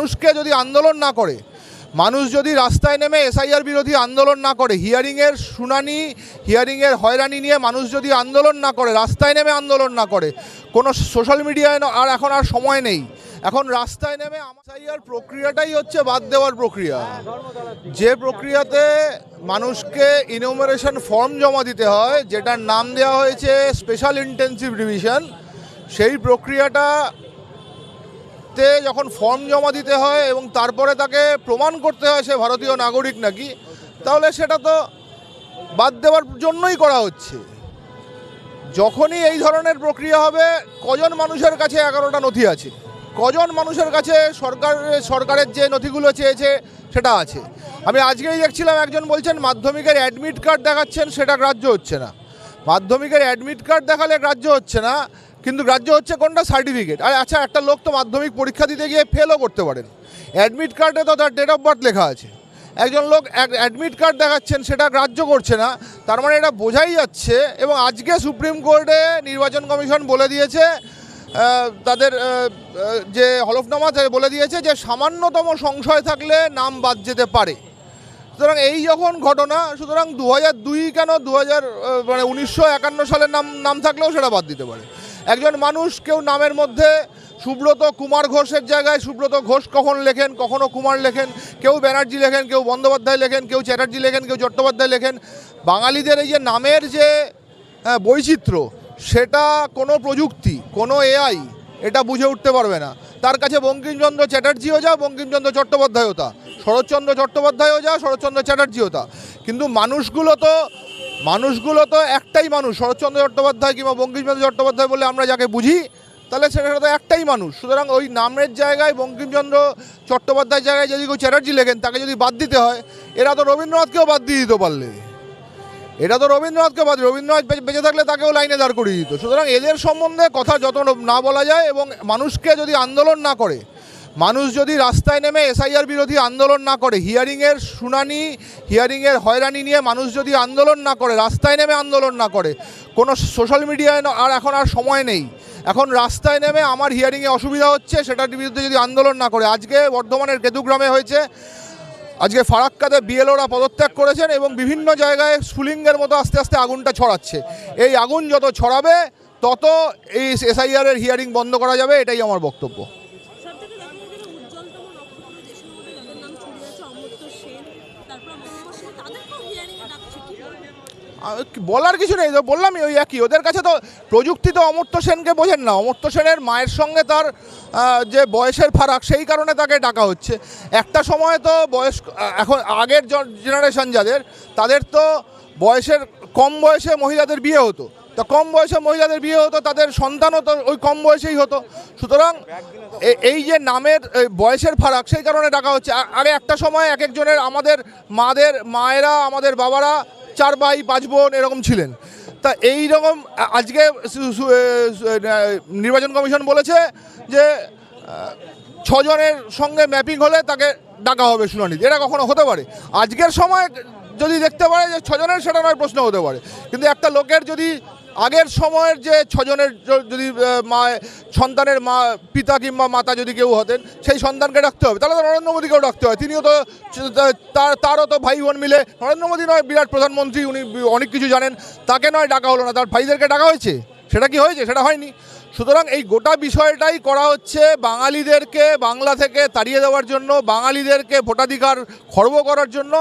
মানুষকে যদি আন্দোলন না করে, মানুষ যদি রাস্তায় নেমে এসআইআর বিরোধী আন্দোলন না করে, হিয়ারিংয়ের শুনানি, হিয়ারিংয়ের হয়রানি নিয়ে মানুষ যদি আন্দোলন না করে, রাস্তায় নেমে আন্দোলন না করে, কোনো সোশ্যাল মিডিয়ায় আর এখন আর সময় নেই, এখন রাস্তায় নেমে এসআইআর প্রক্রিয়াটাই হচ্ছে বাদ দেওয়ার প্রক্রিয়া। যে প্রক্রিয়াতে মানুষকে ইনোমারেশন ফর্ম জমা দিতে হয়, যেটার নাম দেওয়া হয়েছে স্পেশাল ইন্টেন্সিভ রিভিশন, সেই প্রক্রিয়াটা যখন ফর্ম জমা দিতে হয় এবং তারপরে তাকে প্রমাণ করতে হয় সে ভারতীয় নাগরিক নাকি, তাহলে সেটা তো বাদ দেওয়ার জন্যই করা হচ্ছে। যখনই এই ধরনের প্রক্রিয়া হবে, কজন মানুষের কাছে 11টা নথি আছে, কজন মানুষের কাছে সরকারের যে নথিগুলো চেয়েছে সেটা আছে। আমি আজকেই দেখছিলাম একজন বলছেন মাধ্যমিকের অ্যাডমিট কার্ড দেখাচ্ছেন, সেটা গ্রাহ্য হচ্ছে না। মাধ্যমিকের অ্যাডমিট কার্ড দেখালে গ্রাহ্য হচ্ছে না, কিন্তু গ্রাহ্য হচ্ছে কোনটা? সার্টিফিকেট। আর আচ্ছা, একটা লোক তো মাধ্যমিক পরীক্ষা দিতে গিয়ে ফেলও করতে পারেন, অ্যাডমিট কার্ডে তো তার ডেট অফ বার্থ লেখা আছে। একজন লোক অ্যাডমিট কার্ড দেখাচ্ছেন, সেটা গ্রাহ্য করছে না, তার মানে এটা বোঝাই যাচ্ছে। এবং আজকে সুপ্রিম কোর্টে নির্বাচন কমিশন বলে দিয়েছে, তাদের যে হলফনামা বলে দিয়েছে যে সামান্যতম সংশয় থাকলে নাম বাদ যেতে পারে। সুতরাং এই যখন ঘটনা, সুতরাং 2002 কেন 1951 সালের নাম থাকলেও সেটা বাদ দিতে পারে। একজন মানুষ, কেউ নামের মধ্যে সুব্রত কুমার ঘোষের জায়গায় সুব্রত ঘোষ কখন লেখেন, কখনো কুমার লেখেন, কেউ ব্যানার্জি লেখেন, কেউ বন্দ্যোপাধ্যায় লেখেন, কেউ চ্যাটার্জি লেখেন, কেউ চট্টোপাধ্যায় লেখেন। বাঙালিদের এই যে নামের যে বৈচিত্র্য, সেটা কোনো প্রযুক্তি, কোনো এআই এটা বুঝে উঠতে পারবে না। তার কাছে বঙ্কিমচন্দ্র চ্যাটার্জিও যা, বঙ্কিমচন্দ্র চট্টোপাধ্যায়ও তা, শরৎচন্দ্র চট্টোপাধ্যায়ও যা, শরৎচন্দ্র চ্যাটার্জিও তা। কিন্তু মানুষগুলো তো একটাই মানুষ, শরৎচন্দ্র চট্টোপাধ্যায় কিংবা বঙ্কিমচন্দ্র চট্টোপাধ্যায় বলে আমরা যাকে বুঝি, তাহলে সেটা তো একটাই মানুষ। সুতরাং ওই নামের জায়গায় বঙ্কিমচন্দ্র চট্টোপাধ্যায়ের জায়গায় যদি কেউ চ্যাটার্জি লেখেন, তাকে যদি বাদ দিতে হয়, এরা তো রবীন্দ্রনাথকেও বাদ দিয়ে দিতে পারলে, রবীন্দ্রনাথ বেঁচে থাকলে তাকেও লাইনে দাঁড় করিয়ে দিত। সুতরাং এদের সম্বন্ধে কথা যত না বলা যায়, এবং মানুষকে যদি আন্দোলন না করে, মানুষ যদি রাস্তায় নেমে এসআইআর বিরোধী আন্দোলন না করে, হিয়ারিংয়ের শুনানি, হিয়ারিংয়ের হয়রানি নিয়ে মানুষ যদি আন্দোলন না করে, রাস্তায় নেমে আন্দোলন না করে, কোনো সোশ্যাল মিডিয়ায় আর এখন আর সময় নেই, এখন রাস্তায় নেমে আমার হিয়ারিংয়ে অসুবিধা হচ্ছে সেটার বিরুদ্ধে যদি আন্দোলন না করে, আজকে বর্ধমানের কেতুগ্রামে হয়েছে, আজকে ফারাক্কাতে বিএলওরা পদত্যাগ করেছেন এবং বিভিন্ন জায়গায় স্ফুলিঙ্গের মতো আস্তে আস্তে আগুনটা ছড়াচ্ছে। এই আগুন যত ছড়াবে তত এই এসআইআরের হিয়ারিং বন্ধ করা যাবে, এটাই আমার বক্তব্য। বলার কিছু নেই, বললামই ওই একই। ওদের কাছে তো প্রযুক্তি, তো অমর্ত্য সেনকে বোঝেন না, অমর্ত্য সেনের মায়ের সঙ্গে তার যে বয়সের ফারাক, সেই কারণে তাকে ডাকা হচ্ছে। একটা সময় তো বয়স, এখন আগের জেনারেশন যাদের, তাদের তো কম বয়সে মহিলাদের বিয়ে হতো, তো কম বয়সে মহিলাদের বিয়ে হতো, তাদের সন্তানও তো ওই কম বয়সেই হতো। সুতরাং এই যে নামের বয়সের ফারাক, সেই কারণে ডাকা হচ্ছে। আগে একটা সময় এক একজনের, আমাদের মায়েরা, আমাদের বাবারা 4 ভাই 5 বোন এরকম ছিলেন। তা এই রকম আজকে নির্বাচন কমিশন বলেছে যে 6 জনের সঙ্গে ম্যাপিং হলে তাকে ডাকা হবে শুনানিতে। এটা কখনো হতে পারে? আজকের সময় যদি দেখতে পারে যে 6 জনের, সেটা নয় প্রশ্ন হতে পারে, কিন্তু একটা লোকের যদি আগের সময়ের যে 6 জনের যদি সন্তানের পিতা কিংবা মাতা যদি কেউ হতেন, সেই সন্তানকে ডাকতে হবে, তাহলে তো নরেন্দ্র মোদীকেও ডাকতে হয়। তিনিও তো, তারও তো ভাই বোন মিলে, নরেন্দ্র মোদী নয় বিরাট প্রধানমন্ত্রী, উনি অনেক কিছু জানেন, তাকে নয় ডাকা হলো না, তার ভাইদেরকে ডাকা হয়েছে। সেটা কি হয়েছে? সেটা হয়নি। সুতরাং এই গোটা বিষয়টাই করা হচ্ছে বাঙালিদেরকে বাংলা থেকে তাড়িয়ে দেওয়ার জন্য, বাঙালিদেরকে ভোটাধিকার খর্ব করার জন্য।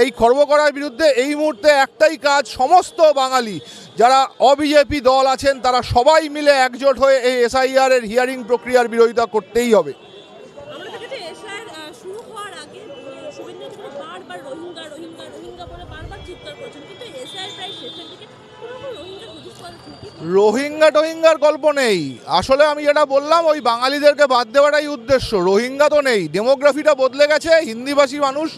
এই খর্ব করার বিরুদ্ধে এই মুহূর্তে একটাই কাজ, সমস্ত বাঙালি যারা অবিজেপি দল আছেন, তারা সবাই মিলে একজোট হয়ে এই এসআইআরের হিয়ারিং প্রক্রিয়ার বিরোধিতা করতেই হবে। রোহিঙ্গার গল্প নেই। আসলে আমি যেটা বললাম, ওই বাঙালিদেরকে বাদ দেওয়াটাই উদ্দেশ্য। রোহিঙ্গা তো নেই, ডেমোগ্রাফিটা বদলে গেছে, হিন্দিভাষী মানুষ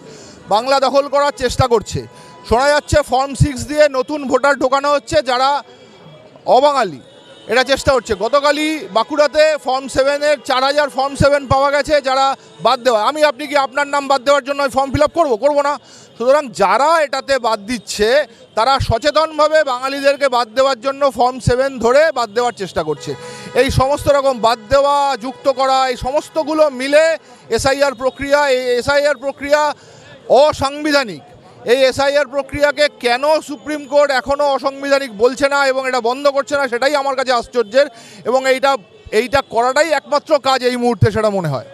বাংলা দখল করার চেষ্টা করছে। শোনা যাচ্ছে ফর্ম 6 দিয়ে নতুন ভোটার ঢোকানো হচ্ছে যারা অবাঙালি, এটা চেষ্টা হচ্ছে। গতকালই বাঁকুড়াতে ফর্ম 7-এর 4000 ফর্ম 7 পাওয়া গেছে যারা বাদ দেওয়া। আপনি কি আপনার নাম বাদ দেওয়ার জন্য ফর্ম ফিল আপ করবো না? সুতরাং যারা এটাতে বাদ দিচ্ছে, তারা সচেতনভাবে বাঙালিদেরকে বাদ দেওয়ার জন্য ফর্ম 7 ধরে বাদ দেওয়ার চেষ্টা করছে। এই সমস্ত রকম বাদ দেওয়া, যুক্ত করা, এই সমস্তগুলো মিলে এসআইআর প্রক্রিয়া, এই এসআইআর প্রক্রিয়া অসাংবিধানিক। এই এসআইআর প্রক্রিয়াকে কেন সুপ্রিম কোর্ট এখনও অসাংবিধানিক বলছে না এবং এটা বন্ধ করছে না, সেটাই আমার কাছে আশ্চর্যের, এবং এইটা করাটাই একমাত্র কাজ এই মুহূর্তে, সেটা মনে হয়।